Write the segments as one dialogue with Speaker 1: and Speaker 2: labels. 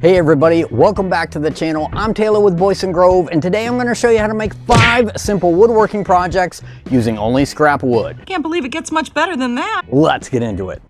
Speaker 1: Hey everybody, welcome back to the channel. I'm Taylor with Boydston Grove, and today I'm going to show you how to make 5 simple woodworking projects using only scrap wood.
Speaker 2: I can't believe it gets much better than that.
Speaker 1: Let's get into it.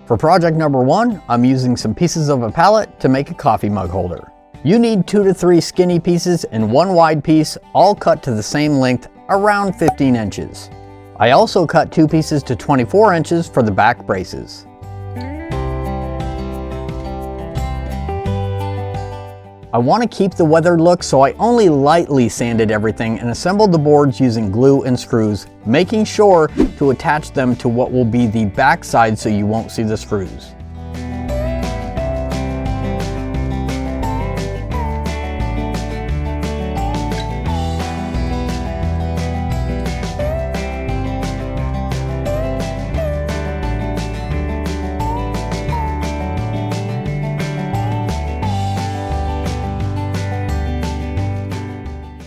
Speaker 1: For project number 1, I'm using some pieces of a pallet to make a coffee mug holder. You need 2 to 3 skinny pieces and 1 wide piece, all cut to the same length, around 15 inches. I also cut 2 pieces to 24 inches for the back braces. I want to keep the weathered look, so I only lightly sanded everything and assembled the boards using glue and screws, making sure to attach them to what will be the back side so you won't see the screws.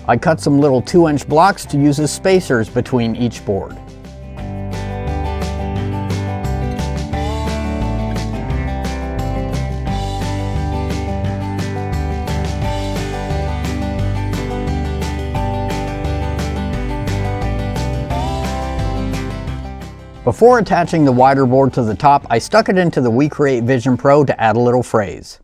Speaker 1: I cut some little 2-inch blocks to use as spacers between each board. Before attaching the wider board to the top, I stuck it into the We Create Vision Pro to add a little phrase.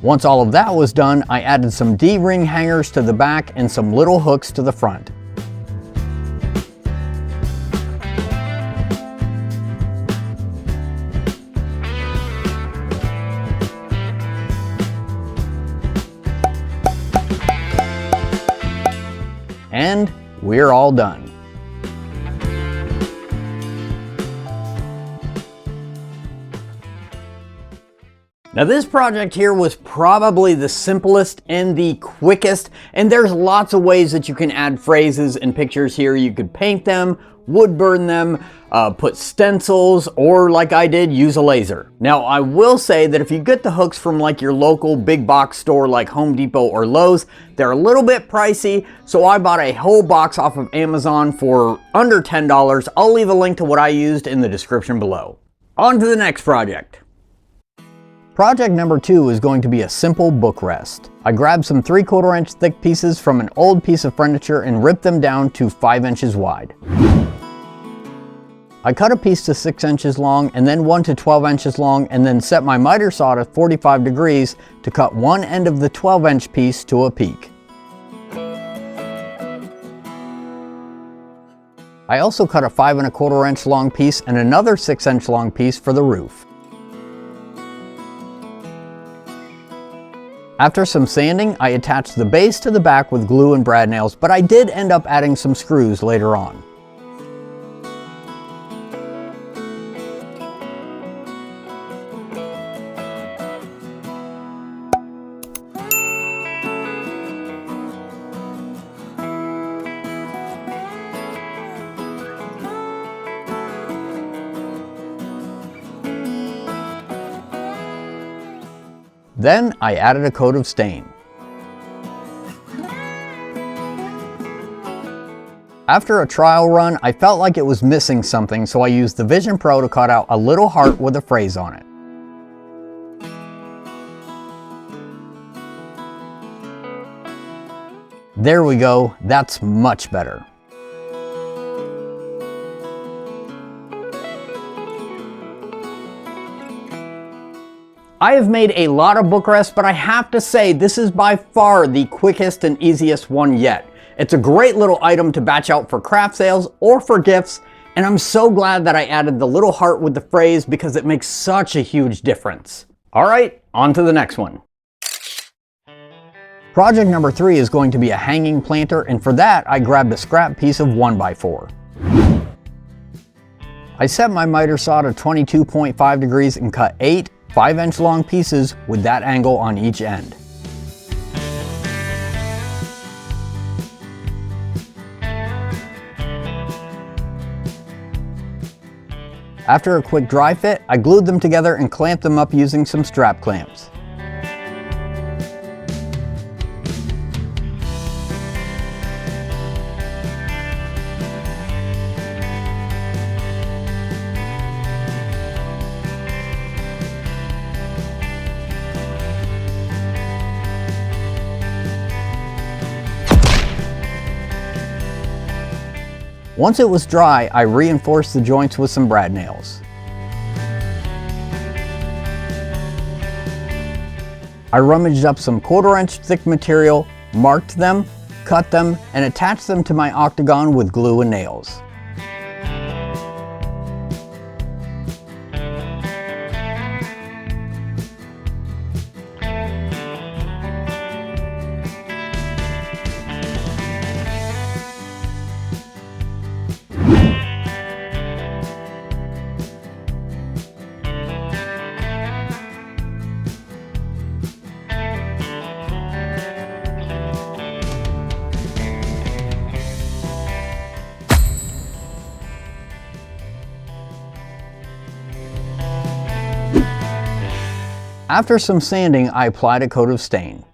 Speaker 1: Once all of that was done, I added some D-ring hangers to the back and some little hooks to the front. And we're all done. Now this project here was probably the simplest and the quickest, and there's lots of ways that you can add phrases and pictures here. You could paint them, wood burn them, put stencils, or like I did, use a laser. Now I will say that if you get the hooks from like your local big box store like Home Depot or Lowe's, they're a little bit pricey, so I bought a whole box off of Amazon for under $10. I'll leave a link to what I used in the description below. On to the next project. Project number 2 is going to be a simple bookrest. I grabbed some 3/4 inch thick pieces from an old piece of furniture and ripped them down to 5 inches wide. I cut a piece to 6 inches long and then one to 12 inches long, and then set my miter saw to 45 degrees to cut one end of the 12-inch piece to a peak. I also cut a 5 1/4 inch long piece and another 6 inch long piece for the roof. After some sanding, I attached the base to the back with glue and brad nails, but I did end up adding some screws later on. Then I added a coat of stain. After a trial run, I felt like it was missing something, so I used the Vision Pro to cut out a little heart with a phrase on it. There we go, that's much better. I have made a lot of book rests, but I have to say this is by far the quickest and easiest one yet. It's a great little item to batch out for craft sales or for gifts, and I'm so glad that I added the little heart with the phrase because it makes such a huge difference. All right, on to the next one. Project number 3 is going to be a hanging planter, and for that I grabbed a scrap piece of 1x4. I set my miter saw to 22.5 degrees and cut 8 5-inch long pieces with that angle on each end. After a quick dry fit, I glued them together and clamped them up using some strap clamps. Once it was dry, I reinforced the joints with some brad nails. I rummaged up some 1/4 inch thick material, marked them, cut them, and attached them to my octagon with glue and nails. After some sanding, I applied a coat of stain.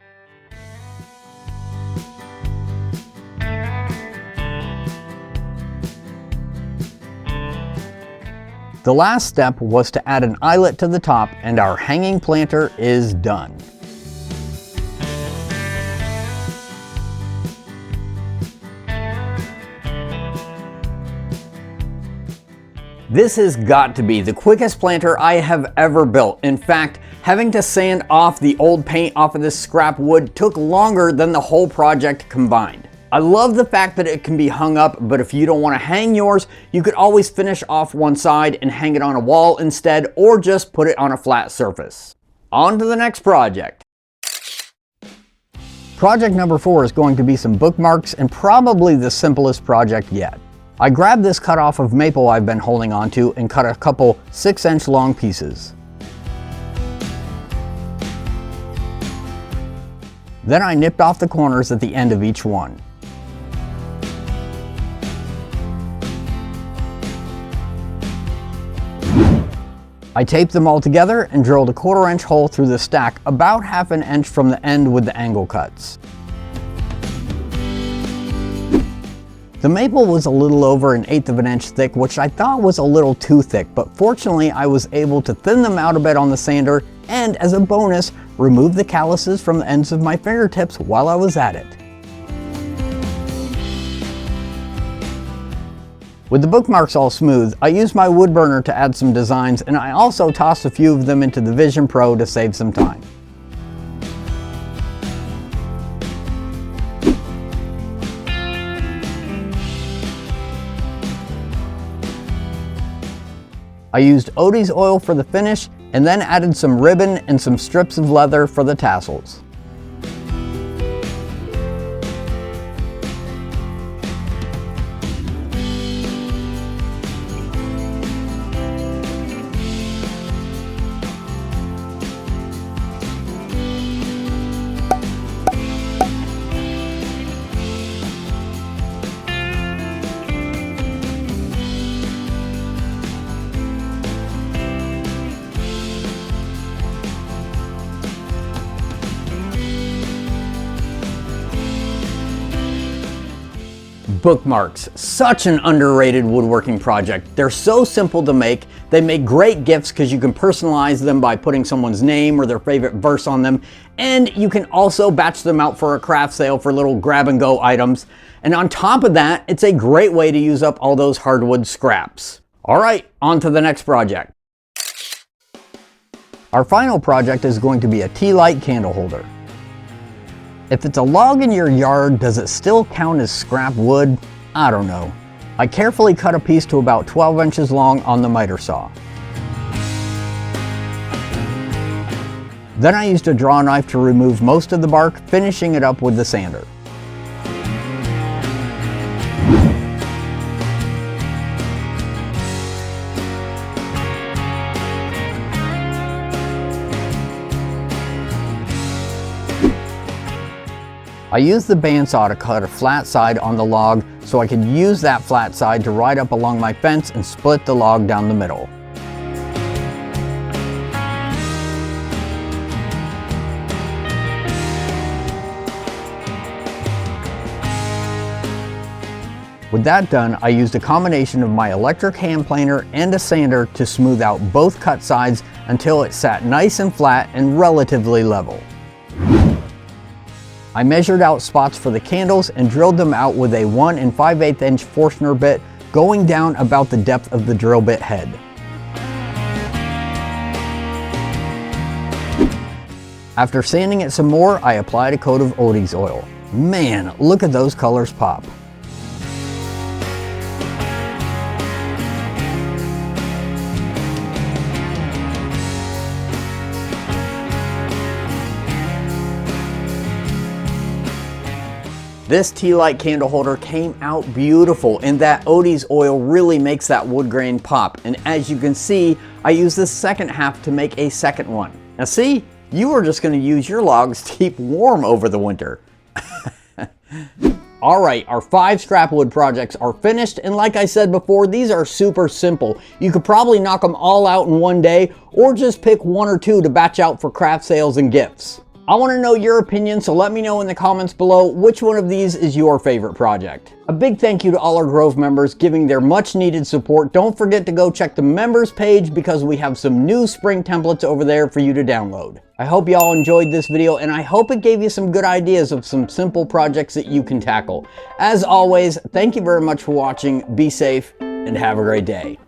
Speaker 1: The last step was to add an eyelet to the top, and our hanging planter is done. This has got to be the quickest planter I have ever built. In fact, having to sand off the old paint off of this scrap wood took longer than the whole project combined. I love the fact that it can be hung up, but if you don't want to hang yours, you could always finish off one side and hang it on a wall instead, or just put it on a flat surface. On to the next project. Project number 4 is going to be some bookmarks, and probably the simplest project yet. I grabbed this cut off of maple I've been holding onto and cut a couple 6-inch long pieces. Then I nipped off the corners at the end of each one. I taped them all together and drilled a 1/4 inch hole through the stack about 1/2 inch from the end with the angle cuts. The maple was a little over 1/8 inch thick, which I thought was a little too thick, but fortunately I was able to thin them out a bit on the sander, and as a bonus, remove the calluses from the ends of my fingertips while I was at it. With the bookmarks all smooth, I used my wood burner to add some designs, and I also tossed a few of them into the Vision Pro to save some time. I used Odie's oil for the finish, and then added some ribbon and some strips of leather for the tassels. Bookmarks, such an underrated woodworking project. They're so simple to make. They make great gifts because you can personalize them by putting someone's name or their favorite verse on them. And you can also batch them out for a craft sale for little grab and go items. And on top of that, it's a great way to use up all those hardwood scraps. All right, on to the next project. Our final project is going to be a tea light candle holder. If it's a log in your yard, does it still count as scrap wood? I don't know. I carefully cut a piece to about 12 inches long on the miter saw. Then I used a draw knife to remove most of the bark, finishing it up with the sander. I used the bandsaw to cut a flat side on the log so I could use that flat side to ride up along my fence and split the log down the middle. With that done, I used a combination of my electric hand planer and a sander to smooth out both cut sides until it sat nice and flat and relatively level. I measured out spots for the candles and drilled them out with a 1 5/8 inch Forstner bit, going down about the depth of the drill bit head. After sanding it some more, I applied a coat of Odie's oil. Man, look at those colors pop. This tea light candle holder came out beautiful, and that Odie's oil really makes that wood grain pop. And as you can see, I used the second half to make a second one. Now see, you are just going to use your logs to keep warm over the winter. Alright, our 5 scrap wood projects are finished, and like I said before, these are super simple. You could probably knock them all out in one day, or just pick 1 or 2 to batch out for craft sales and gifts. I want to know your opinion, so let me know in the comments below which one of these is your favorite project. A big thank you to all our Grove members giving their much needed support. Don't forget to go check the members page because we have some new spring templates over there for you to download. I hope y'all enjoyed this video, and I hope it gave you some good ideas of some simple projects that you can tackle. As always, thank you very much for watching, be safe, and have a great day.